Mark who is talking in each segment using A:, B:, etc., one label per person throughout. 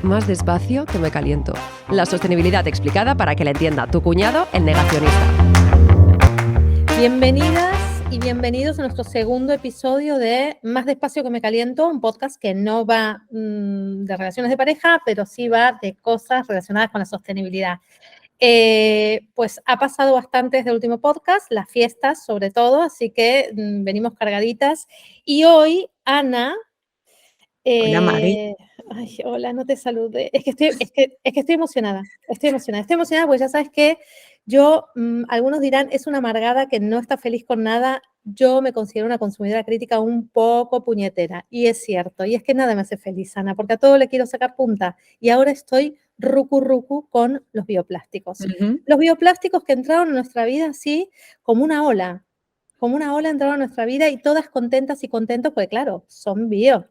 A: Más despacio que me caliento. La sostenibilidad explicada para que la entienda tu cuñado, el negacionista.
B: Bienvenidas y bienvenidos a nuestro segundo episodio de Más despacio que me caliento, un podcast que no va de relaciones de pareja, pero sí va de cosas relacionadas con la sostenibilidad. Pues ha pasado bastante desde el último podcast, las fiestas sobre todo, así que venimos cargaditas. Y hoy, Ana...
C: Hola, Mari.
B: Ay, hola, no te saludé. Es que estoy emocionada. Estoy emocionada porque ya sabes que yo, algunos dirán, es una amargada que no está feliz con nada. Yo me considero una consumidora crítica un poco puñetera. Y es cierto. Y es que nada me hace feliz, Ana, porque a todo le quiero sacar punta. Y ahora estoy rucu con los bioplásticos. Los bioplásticos que entraron en nuestra vida así como una ola. Como una ola entraron en nuestra vida y todas contentas y contentos, porque claro, son bio.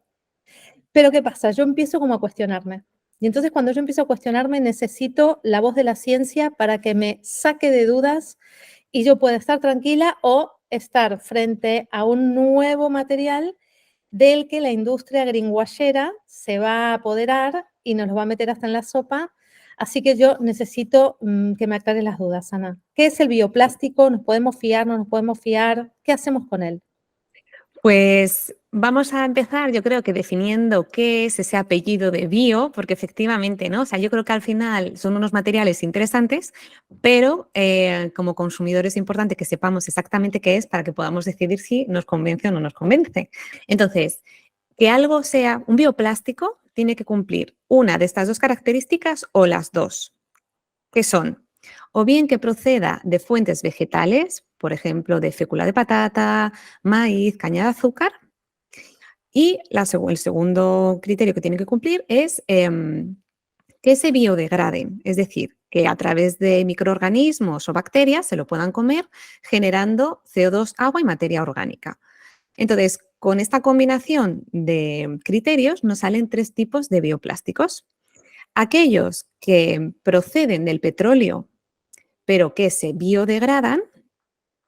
B: Pero ¿qué pasa? Yo empiezo como a cuestionarme. Y entonces cuando yo empiezo a cuestionarme, necesito la voz de la ciencia para que me saque de dudas y yo pueda estar tranquila o estar frente a un nuevo material del que la industria greenwashera se va a apoderar y nos lo va a meter hasta en la sopa. Así que yo necesito que me aclare las dudas, Ana. ¿Qué es el bioplástico? ¿Nos podemos fiar? ¿No nos podemos fiar? ¿Qué hacemos con él?
C: Pues vamos a empezar, yo creo que definiendo qué es ese apellido de bio, porque efectivamente, ¿no? O sea, yo creo que al final son unos materiales interesantes, pero como consumidores es importante que sepamos exactamente qué es para que podamos decidir si nos convence o no nos convence. Entonces, que algo sea un bioplástico tiene que cumplir una de estas dos características o las dos, que son o bien que proceda de fuentes vegetales, por ejemplo, de fécula de patata, maíz, caña de azúcar. Y el segundo criterio que tiene que cumplir es que se biodegraden, es decir, que a través de microorganismos o bacterias se lo puedan comer generando CO2, agua y materia orgánica. Entonces, con esta combinación de criterios nos salen tres tipos de bioplásticos. Aquellos que proceden del petróleo pero que se biodegradan,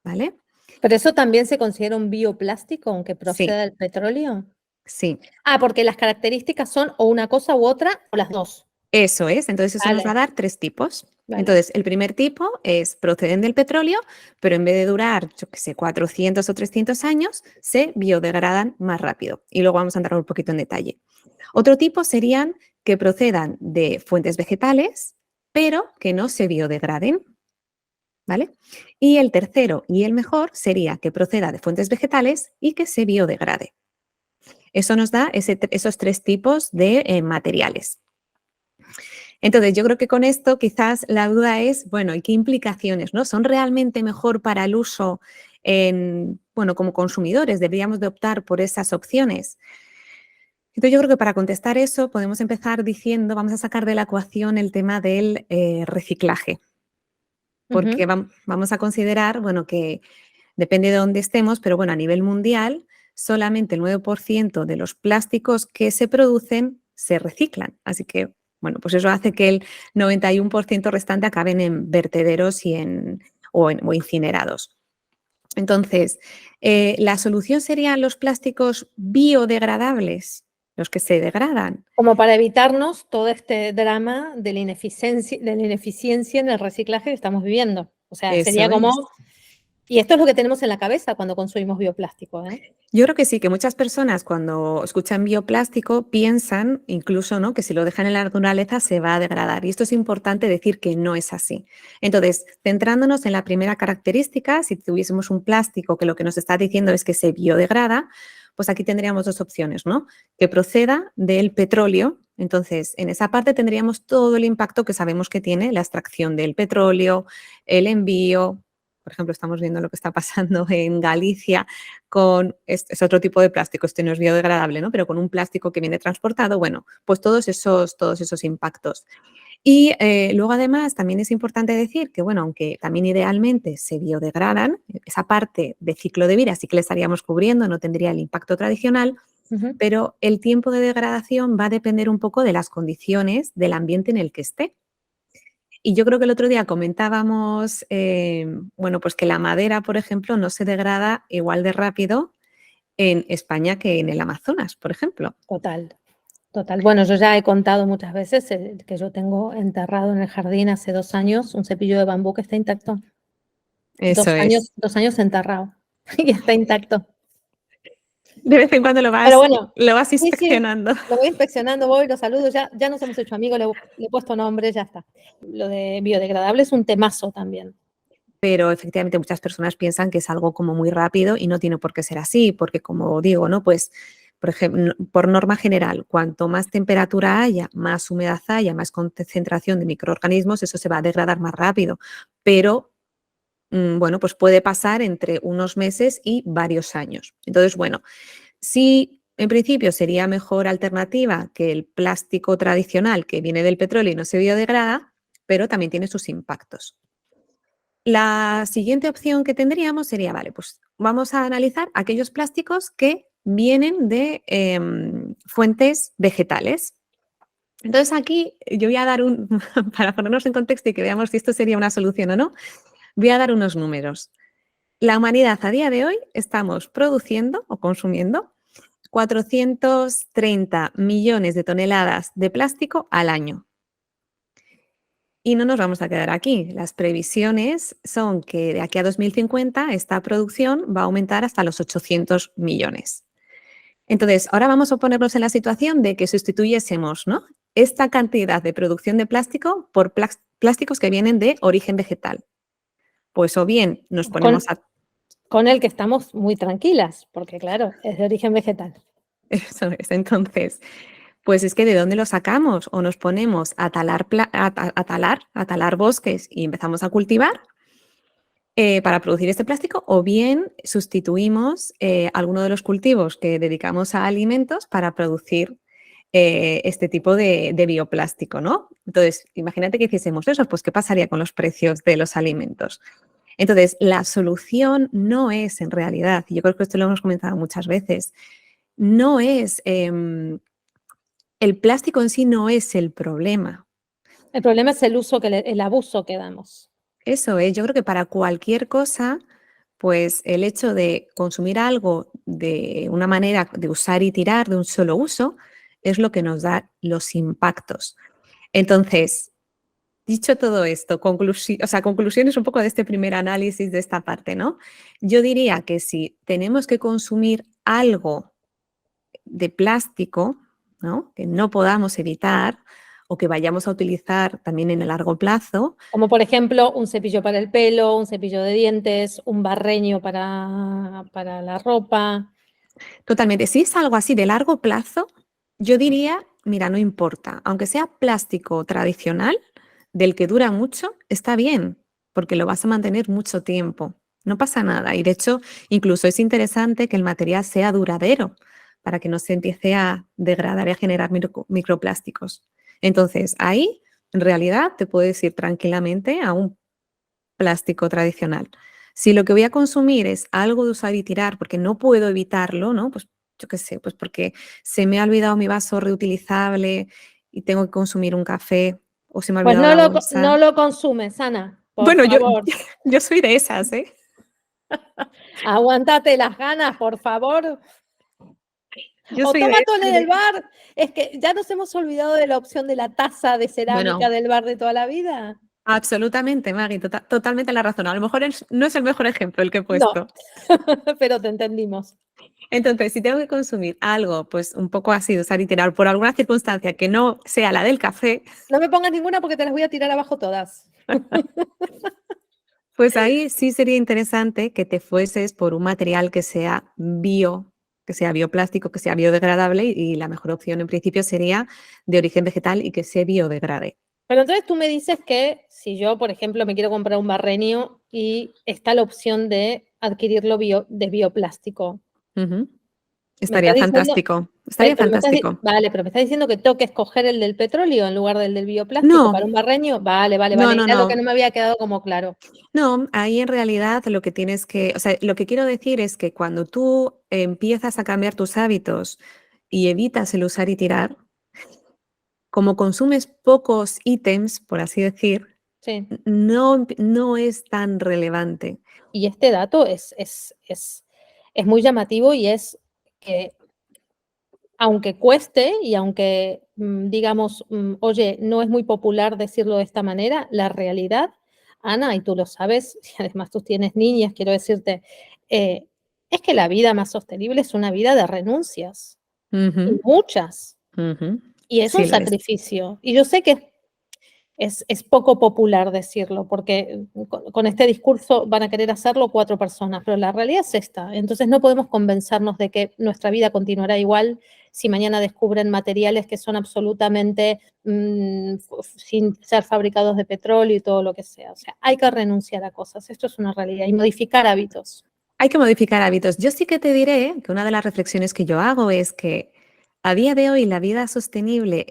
C: ¿vale?
B: ¿Pero eso también se considera un bioplástico, aunque proceda del petróleo?
C: Sí.
B: Ah, porque las características son o una cosa u otra o las dos.
C: Eso es, entonces eso nos va a
B: Vale.
C: dar tres tipos.
B: Vale.
C: Entonces, el primer tipo es proceden del petróleo, pero en vez de durar, yo qué sé, 400 o 300 años, se biodegradan más rápido. Y luego vamos a entrar un poquito en detalle. Otro tipo serían que procedan de fuentes vegetales, pero que no se biodegraden, ¿vale? Y el tercero y el mejor sería que proceda de fuentes vegetales y que se biodegrade. Eso nos da esos tres tipos de materiales. Entonces, yo creo que con esto quizás la duda es, bueno, ¿y qué implicaciones, no? ¿Son realmente mejor para el uso como consumidores? ¿Deberíamos de optar por esas opciones? Entonces, yo creo que para contestar eso podemos empezar diciendo, vamos a sacar de la ecuación el tema del reciclaje. Porque vamos a considerar, bueno, que depende de dónde estemos, pero bueno, a nivel mundial, solamente el 9% de los plásticos que se producen se reciclan. Así que, bueno, pues eso hace que el 91% restante acaben en vertederos o incinerados. Entonces, ¿la solución serían los plásticos biodegradables, los que se degradan?
B: Como para evitarnos todo este drama de la ineficiencia en el reciclaje que estamos viviendo. O sea,
C: Eso
B: sería como...
C: es.
B: Y esto es lo que tenemos en la cabeza cuando consumimos bioplástico, ¿eh?
C: Yo creo que sí, que muchas personas cuando escuchan bioplástico piensan incluso, ¿no?, que si lo dejan en la naturaleza se va a degradar. Y esto es importante decir que no es así. Entonces, centrándonos en la primera característica, si tuviésemos un plástico que lo que nos está diciendo es que se biodegrada, pues aquí tendríamos dos opciones, ¿no? Que proceda del petróleo. Entonces, en esa parte tendríamos todo el impacto que sabemos que tiene la extracción del petróleo, el envío. Por ejemplo, estamos viendo lo que está pasando en Galicia es otro tipo de plástico, este no es biodegradable, ¿no? Pero con un plástico que viene transportado, bueno, pues todos esos impactos. Y luego, además, también es importante decir que, bueno, aunque también idealmente se biodegradan, esa parte de ciclo de vida sí que le estaríamos cubriendo, no tendría el impacto tradicional, pero el tiempo de degradación va a depender un poco de las condiciones del ambiente en el que esté. Y yo creo que el otro día comentábamos, pues que la madera, por ejemplo, no se degrada igual de rápido en España que en el Amazonas, por ejemplo.
B: Total. Total. Bueno, yo ya he contado muchas veces que yo tengo enterrado en el jardín hace 2 años un cepillo de bambú que está intacto.
C: Eso es.
B: 2 años enterrado y está intacto.
C: De vez en cuando
B: Pero bueno,
C: lo vas
B: sí, sí,
C: inspeccionando.
B: lo voy inspeccionando, voy, lo saludo, ya nos hemos hecho amigos, le he puesto nombre, ya está. Lo de biodegradable es un temazo también.
C: Pero efectivamente muchas personas piensan que es algo como muy rápido y no tiene por qué ser así, porque como digo, ¿no? Pues, por ejemplo, por norma general, cuanto más temperatura haya, más humedad haya, más concentración de microorganismos, eso se va a degradar más rápido. Pero, bueno, pues puede pasar entre unos meses y varios años. Entonces, bueno, sí, en principio sería mejor alternativa que el plástico tradicional que viene del petróleo y no se biodegrada, pero también tiene sus impactos. La siguiente opción que tendríamos sería, vale, pues vamos a analizar aquellos plásticos que vienen de fuentes vegetales. Entonces aquí yo voy a dar para ponernos en contexto y que veamos si esto sería una solución o no, voy a dar unos números. La humanidad a día de hoy estamos produciendo o consumiendo 430 millones de toneladas de plástico al año. Y no nos vamos a quedar aquí. Las previsiones son que de aquí a 2050 esta producción va a aumentar hasta los 800 millones. Entonces, ahora vamos a ponernos en la situación de que sustituyésemos, ¿no?, esta cantidad de producción de plástico por plásticos que vienen de origen vegetal. Pues o bien nos ponemos a...
B: Con el que estamos muy tranquilas, porque claro, es de origen vegetal.
C: Eso es, entonces, pues es que ¿de dónde lo sacamos? O nos ponemos a talar bosques y empezamos a cultivar para producir este plástico, o bien sustituimos alguno de los cultivos que dedicamos a alimentos para producir este tipo de bioplástico, ¿no? Entonces, imagínate que hiciésemos eso, pues ¿qué pasaría con los precios de los alimentos? Entonces, la solución no es en realidad, y yo creo que esto lo hemos comentado muchas veces, no es, el plástico en sí no es el problema.
B: El problema es el uso, el abuso que damos.
C: Eso es, yo creo que para cualquier cosa, pues el hecho de consumir algo de una manera de usar y tirar, de un solo uso, es lo que nos da los impactos. Entonces, dicho todo esto, conclusiones un poco de este primer análisis de esta parte, ¿no? Yo diría que si tenemos que consumir algo de plástico, ¿no?, que no podamos evitar o que vayamos a utilizar también en el largo plazo.
B: Como por ejemplo un cepillo para el pelo, un cepillo de dientes, un barreño para la ropa.
C: Totalmente. Si es algo así de largo plazo, yo diría, mira, no importa, aunque sea plástico tradicional, del que dura mucho, está bien, porque lo vas a mantener mucho tiempo. No pasa nada. Y de hecho, incluso es interesante que el material sea duradero para que no se empiece a degradar y a generar microplásticos. Entonces, ahí, en realidad, te puedes ir tranquilamente a un plástico tradicional. Si lo que voy a consumir es algo de usar y tirar, porque no puedo evitarlo, ¿no? Pues yo qué sé, pues porque se me ha olvidado mi vaso reutilizable y tengo que consumir un café o se me ha
B: Pues
C: olvidado la
B: no
C: bolsa.
B: lo consumes, Ana, por
C: Bueno,
B: favor.
C: yo soy de esas, ¿eh?
B: Aguántate las ganas, por favor.
C: Yo
B: O
C: soy de
B: tómatelo en
C: esas.
B: el bar. Es que ya nos hemos olvidado de la opción de la taza de cerámica
C: Bueno,
B: del bar de toda la vida.
C: absolutamente, Maggie, totalmente la razón. A lo mejor no es el mejor ejemplo el que he
B: No,
C: puesto.
B: pero te entendimos.
C: Entonces, si tengo que consumir algo, pues un poco así de usar y tirar por alguna circunstancia que no sea la del café,
B: No me pongas ninguna porque te las voy a tirar abajo todas.
C: pues ahí sí sería interesante que te fueses por un material que sea bioplástico, que sea biodegradable y la mejor opción en principio sería de origen vegetal y que se biodegrade.
B: Pero entonces tú me dices que si yo, por ejemplo, me quiero comprar un barreño y está la opción de adquirirlo de bioplástico.
C: Ujú.
B: Me estás
C: Estaría
B: diciendo,
C: fantástico, estaría fantástico.
B: vale, pero me estás diciendo que tengo que escoger el del petróleo en lugar del bioplástico
C: No,
B: para un barreño. Vale, vale,
C: no,
B: vale.
C: no,
B: Era lo que
C: no.
B: no me había quedado como claro.
C: No, ahí en realidad lo que tienes que, o sea, lo que quiero decir es que cuando tú empiezas a cambiar tus hábitos y evitas el usar y tirar, como consumes pocos ítems, por así decir,
B: Sí.
C: no es tan relevante.
B: Y este dato es muy llamativo y es que aunque cueste y aunque digamos, oye, no es muy popular decirlo de esta manera, la realidad, Ana, y tú lo sabes, y además tú tienes niñas, quiero decirte, es que la vida más sostenible es una vida de renuncias, y
C: Ujú,
B: muchas,
C: ujú.
B: y es un
C: Sí lo es.
B: sacrificio. Y yo sé que es poco popular decirlo, porque con este discurso van a querer hacerlo 4 personas, pero la realidad es esta. Entonces no podemos convencernos de que nuestra vida continuará igual si mañana descubren materiales que son absolutamente sin ser fabricados de petróleo y todo lo que sea. O sea, hay que renunciar a cosas, esto es una realidad, y modificar hábitos.
C: Hay que modificar hábitos. Yo sí que te diré que una de las reflexiones que yo hago es que a día de hoy la vida sostenible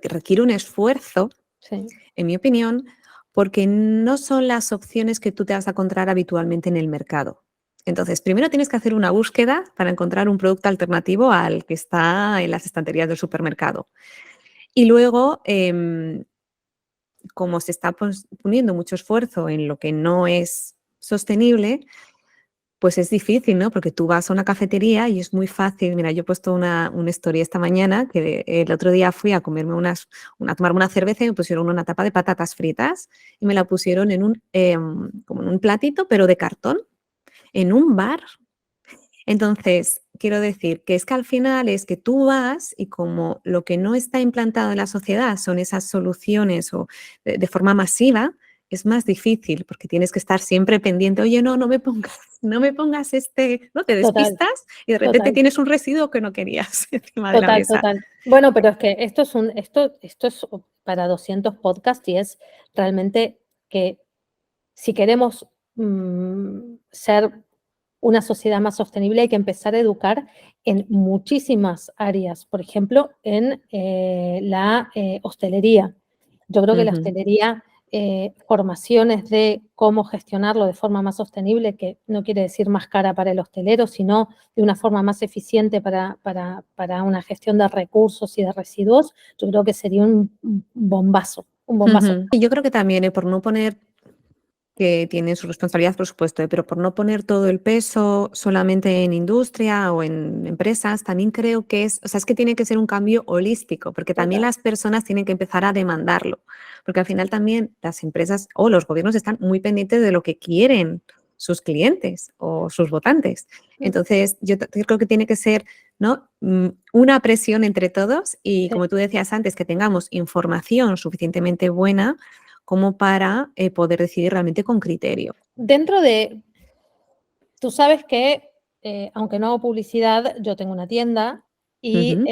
C: requiere un esfuerzo,
B: Sí,
C: en mi opinión, porque no son las opciones que tú te vas a encontrar habitualmente en el mercado. Entonces, primero tienes que hacer una búsqueda para encontrar un producto alternativo al que está en las estanterías del supermercado. Y luego, como se está poniendo mucho esfuerzo en lo que no es sostenible, pues es difícil, ¿no? Porque tú vas a una cafetería y es muy fácil. Mira, yo he puesto una story esta mañana que el otro día fui a comerme a tomarme una cerveza y me pusieron una tapa de patatas fritas y me la pusieron como en un platito, pero de cartón, en un bar. Entonces, quiero decir que es que al final es que tú vas y como lo que no está implantado en la sociedad son esas soluciones o de forma masiva, es más difícil porque tienes que estar siempre pendiente, oye, no, no me pongas no te
B: total,
C: despistas y de repente
B: total.
C: tienes un residuo que no querías encima de la
B: Total,
C: mesa.
B: total. Bueno, pero es que esto es para 200 podcasts y es realmente que si queremos ser una sociedad más sostenible hay que empezar a educar en muchísimas áreas. Por ejemplo, en la hostelería. Yo creo que la
C: Ujú,
B: hostelería, formaciones de cómo gestionarlo de forma más sostenible, que no quiere decir más cara para el hostelero, sino de una forma más eficiente para una gestión de recursos y de residuos, yo creo que sería un bombazo, un bombazo.
C: ujú. Y yo creo que también por no poner que tienen su responsabilidad, por supuesto, pero por no poner todo el peso solamente en industria o en empresas, también creo que o sea, es que tiene que ser un cambio holístico, porque también
B: Total.
C: las personas tienen que empezar a demandarlo, porque al final también las empresas o los gobiernos están muy pendientes de lo que quieren sus clientes o sus votantes. Entonces, yo creo que tiene que ser, ¿no? Una presión entre todos y,
B: Sí.
C: como tú decías antes, que tengamos información suficientemente buena como para poder decidir realmente con criterio.
B: Dentro de, tú sabes que, aunque no hago publicidad, yo tengo una tienda y
C: Ujú,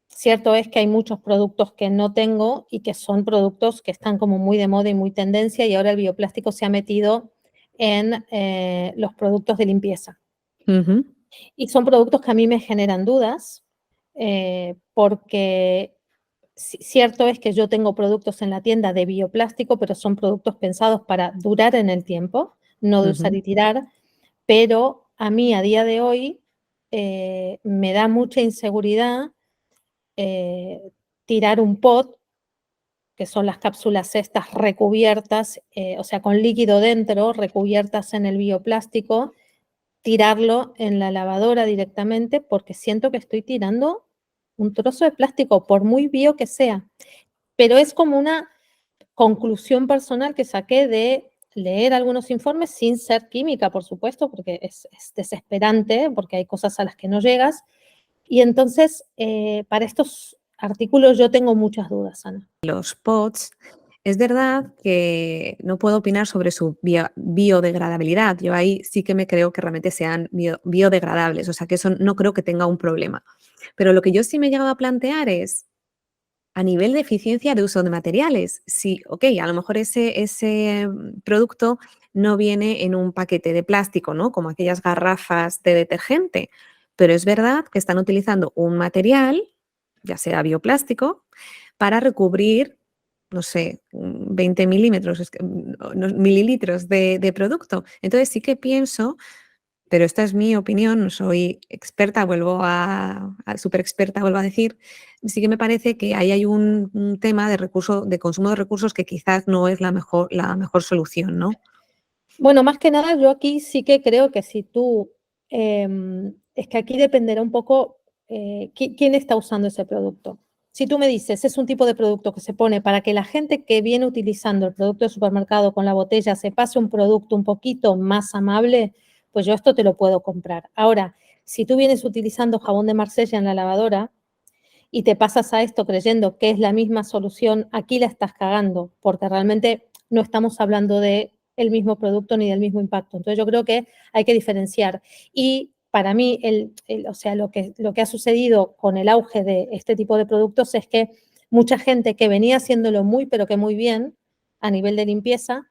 B: cierto es que hay muchos productos que no tengo y que son productos que están como muy de moda y muy tendencia y ahora el bioplástico se ha metido en los productos de limpieza.
C: ujú,
B: Y son productos que a mí me generan dudas porque cierto es que yo tengo productos en la tienda de bioplástico, pero son productos pensados para durar en el tiempo, no de usar
C: ujú,
B: y tirar, pero a mí a día de hoy me da mucha inseguridad eh, tirar un pot, que son las cápsulas estas recubiertas, o sea, con líquido dentro, recubiertas en el bioplástico, tirarlo en la lavadora directamente porque siento que estoy tirando un trozo de plástico, por muy bio que sea. Pero es como una conclusión personal que saqué de leer algunos informes sin ser química, por supuesto, porque es desesperante, porque hay cosas a las que no llegas. Y entonces, para estos artículos yo tengo muchas dudas, Ana.
C: los pods, es verdad que no puedo opinar sobre su biodegradabilidad. Yo ahí sí que me creo que realmente sean biodegradables, o sea que eso no creo que tenga un problema. Pero lo que yo sí me he llegado a plantear es, a nivel de eficiencia de uso de materiales, sí, ok, a lo mejor ese producto no viene en un paquete de plástico, ¿no? Como aquellas garrafas de detergente, pero es verdad que están utilizando un material, ya sea bioplástico, para recubrir, no sé, 20 milímetros, mililitros de producto. Entonces sí que pienso, pero esta es mi opinión, no soy experta, súper experta, vuelvo a decir, sí que me parece que ahí hay un tema de consumo de recursos que quizás no es la mejor solución, ¿no?
B: Bueno, más que nada, yo aquí sí que creo que si tú es que aquí dependerá un poco quién está usando ese producto. Si tú me dices, es un tipo de producto que se pone para que la gente que viene utilizando el producto de supermercado con la botella se pase un producto un poquito más amable, pues yo esto te lo puedo comprar. Ahora, si tú vienes utilizando jabón de Marsella en la lavadora y te pasas a esto creyendo que es la misma solución, aquí la estás cagando, porque realmente no estamos hablando de el mismo producto ni del mismo impacto. Entonces yo creo que hay que diferenciar. Y para mí, o sea, lo que ha sucedido con el auge de este tipo de productos es que mucha gente que venía haciéndolo muy, pero que muy bien a nivel de limpieza,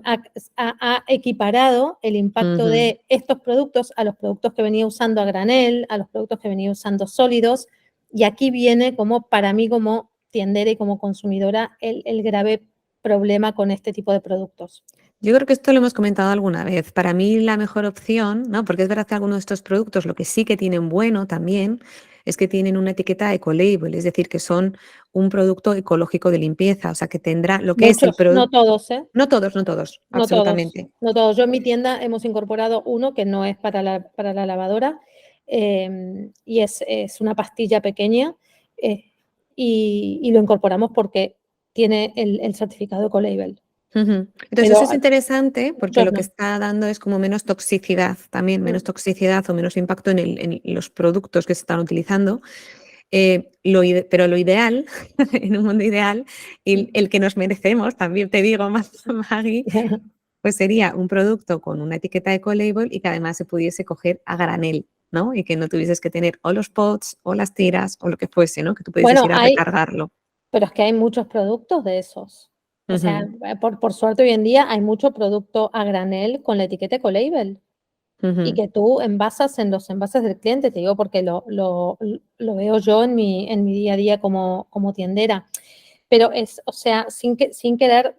B: ha equiparado el impacto de estos productos a los productos que venía usando a granel, a los productos que venía usando sólidos, y aquí viene como, para mí como tiendera y como consumidora, el grave problema con este tipo de productos.
C: Yo creo que esto lo hemos comentado alguna vez. Para mí la mejor opción, ¿no? Porque es verdad que algunos de estos productos lo que sí que tienen bueno también es que tienen una etiqueta ecolabel, es decir, que son un producto ecológico de limpieza, o sea, que tendrá lo que es el
B: Muchos, no
C: producto.
B: todos, ¿eh?
C: No todos, no todos,
B: No todos,
C: absolutamente.
B: no todos. Yo en mi tienda hemos incorporado uno que no es para la lavadora y es una pastilla pequeña y lo incorporamos porque tiene el certificado Ecolabel.
C: Entonces, eso
B: Pero
C: es interesante porque
B: muchos
C: lo que
B: no.
C: está dando es como menos toxicidad, también menos toxicidad o menos impacto en los productos que se están utilizando. Pero lo ideal, en un mundo ideal, y el que nos merecemos, también te digo, Maggie, pues sería un producto con una etiqueta ecolabel y que además se pudiese coger a granel, ¿no? Y que no tuvieses que tener o los pots o las tiras o lo que fuese, ¿no? Que tú pudieses
B: Bueno,
C: ir a recargarlo.
B: pero es que hay muchos productos de esos. O sea,
C: Ujú,
B: por suerte hoy en día hay mucho producto a granel con la etiqueta Ecolabel y
C: ujú.
B: que tú envasas en los envases del cliente, te digo porque lo veo yo en mi día a día como tiendera. Pero o sea, sin querer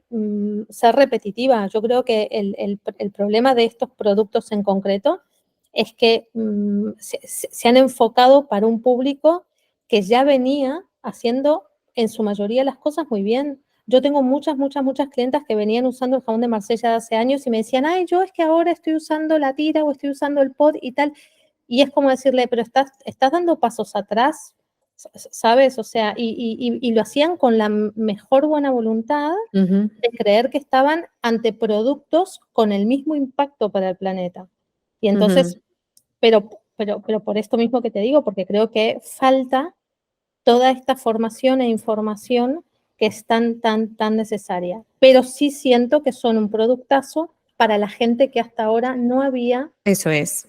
B: ser repetitiva, yo creo que el problema de estos productos en concreto es que se han enfocado para un público que ya venía haciendo en su mayoría las cosas muy bien. Yo tengo muchas clientas que venían usando el jabón de Marsella de hace años y me decían, ay, yo es que ahora estoy usando la tira o estoy usando el pod y tal. Y es como decirle, pero estás dando pasos atrás, ¿sabes? O sea, y lo hacían con la mejor buena voluntad
C: Ujú,
B: de creer que estaban ante productos con el mismo impacto para el planeta. Y
C: ujú.
B: entonces, pero por esto mismo que te digo, porque creo que falta toda esta formación e información que es tan necesaria. Pero sí siento que son un productazo para la gente que hasta ahora no había
C: Eso es.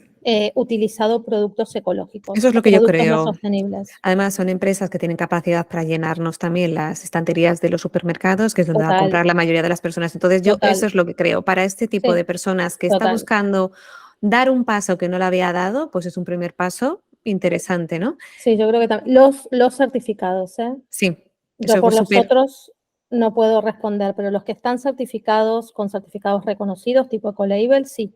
B: utilizado productos
C: Eso
B: ecológicos
C: es lo
B: o
C: que yo
B: productos más
C: creo.
B: sostenibles.
C: Además, son empresas que tienen capacidad para llenarnos también las estanterías de los supermercados, que es donde va a
B: Total,
C: comprar la mayoría de las personas. Entonces, yo
B: total,
C: eso es lo que creo. Para este tipo
B: sí,
C: de personas que está
B: total.
C: buscando dar un paso que no le había dado, pues es un primer paso interesante, ¿no?
B: Sí, yo creo que también. Los certificados, ¿eh?
C: Sí,
B: Yo
C: eso
B: por
C: fue
B: los
C: súper,
B: otros no puedo responder, pero los que están certificados con certificados reconocidos, tipo Ecolabel, sí.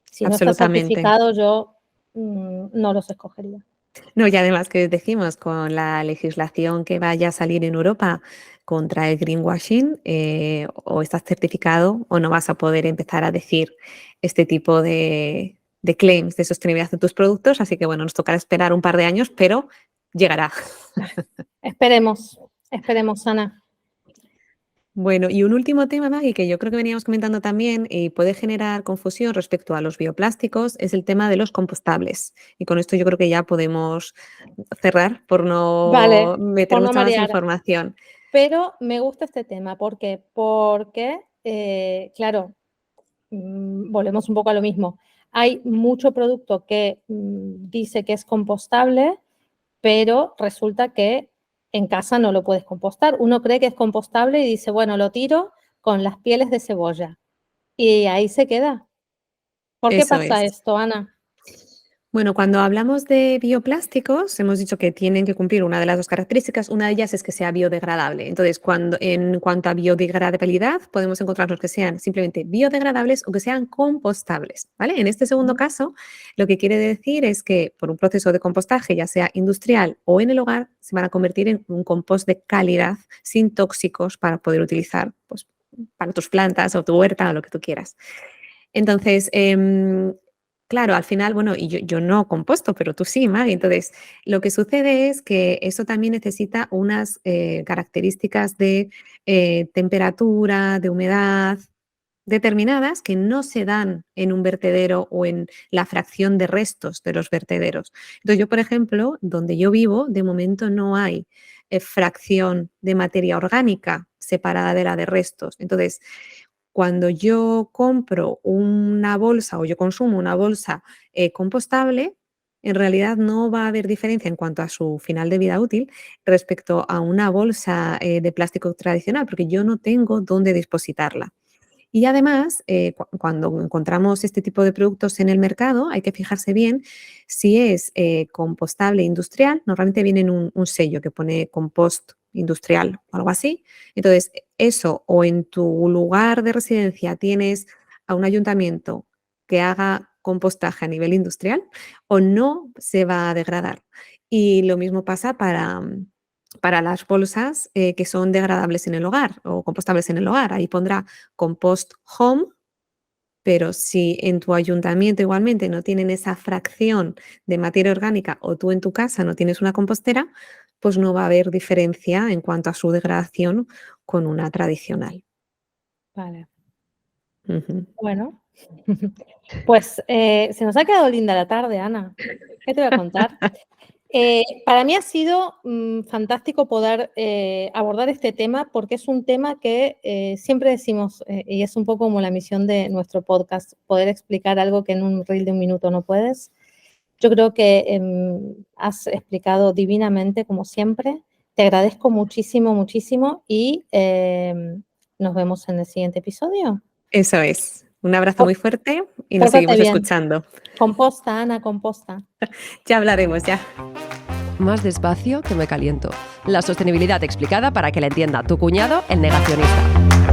B: Si no está
C: absolutamente.
B: certificado, yo no los escogería.
C: No, y además que decimos, con la legislación que vaya a salir en Europa contra el greenwashing, o estás certificado o no vas a poder empezar a decir este tipo de claims de sostenibilidad de tus productos. Así que bueno, nos tocará esperar un par de años, pero llegará.
B: Esperemos, Ana.
C: Bueno, y un último tema, Maggie, que yo creo que veníamos comentando también y puede generar confusión respecto a los bioplásticos, es el tema de los compostables. Y con esto yo creo que ya podemos cerrar por no
B: Vale,
C: meter
B: por no
C: mucha más
B: marear.
C: información.
B: Pero me gusta este tema. ¿Por qué? Porque, claro, volvemos un poco a lo mismo. Hay mucho producto que dice que es compostable, pero resulta que en casa no lo puedes compostar. Uno cree que es compostable y dice, bueno, lo tiro con las pieles de cebolla. Y ahí se queda. ¿Por qué
C: Eso
B: pasa
C: es.
B: esto, Ana?
C: Bueno, cuando hablamos de bioplásticos, hemos dicho que tienen que cumplir una de las dos características. Una de ellas es que sea biodegradable. Entonces, en cuanto a biodegradabilidad, podemos encontrar los que sean simplemente biodegradables o que sean compostables, ¿vale? En este segundo caso, lo que quiere decir es que por un proceso de compostaje, ya sea industrial o en el hogar, se van a convertir en un compost de calidad, sin tóxicos, para poder utilizar, pues, para tus plantas o tu huerta o lo que tú quieras. Entonces, Claro, al final, bueno, y yo no composto, pero tú sí, Maggie. Entonces, lo que sucede es que eso también necesita unas características de temperatura, de humedad determinadas que no se dan en un vertedero o en la fracción de restos de los vertederos. Entonces, yo, por ejemplo, donde yo vivo, de momento no hay fracción de materia orgánica separada de la de restos. Entonces, cuando yo compro una bolsa o yo consumo una bolsa compostable, en realidad no va a haber diferencia en cuanto a su final de vida útil respecto a una bolsa de plástico tradicional, porque yo no tengo dónde depositarla. Y además, cuando encontramos este tipo de productos en el mercado, hay que fijarse bien si es compostable industrial. Normalmente viene en un sello que pone compost industrial o algo así. Entonces, eso o en tu lugar de residencia tienes a un ayuntamiento que haga compostaje a nivel industrial o no se va a degradar. Y lo mismo pasa para las bolsas que son degradables en el hogar o compostables en el hogar. Ahí pondrá compost home, pero si en tu ayuntamiento igualmente no tienen esa fracción de materia orgánica o tú en tu casa no tienes una compostera, pues no va a haber diferencia en cuanto a su degradación con una tradicional.
B: Vale.
C: Ujú.
B: Bueno, pues se nos ha quedado linda la tarde, Ana. ¿Qué te voy a contar? Para mí ha sido fantástico poder abordar este tema porque es un tema que siempre decimos, y es un poco como la misión de nuestro podcast, poder explicar algo que en un reel de un minuto no puedes. Yo creo que has explicado divinamente, como siempre. Te agradezco muchísimo, muchísimo y nos vemos en el siguiente episodio.
C: Eso es. Un abrazo muy fuerte y nos
B: Pórtate
C: seguimos
B: bien.
C: escuchando.
B: Composta, Ana, composta.
C: Ya hablaremos, ya.
A: Más despacio que me caliento. La sostenibilidad explicada para que la entienda tu cuñado, el negacionista.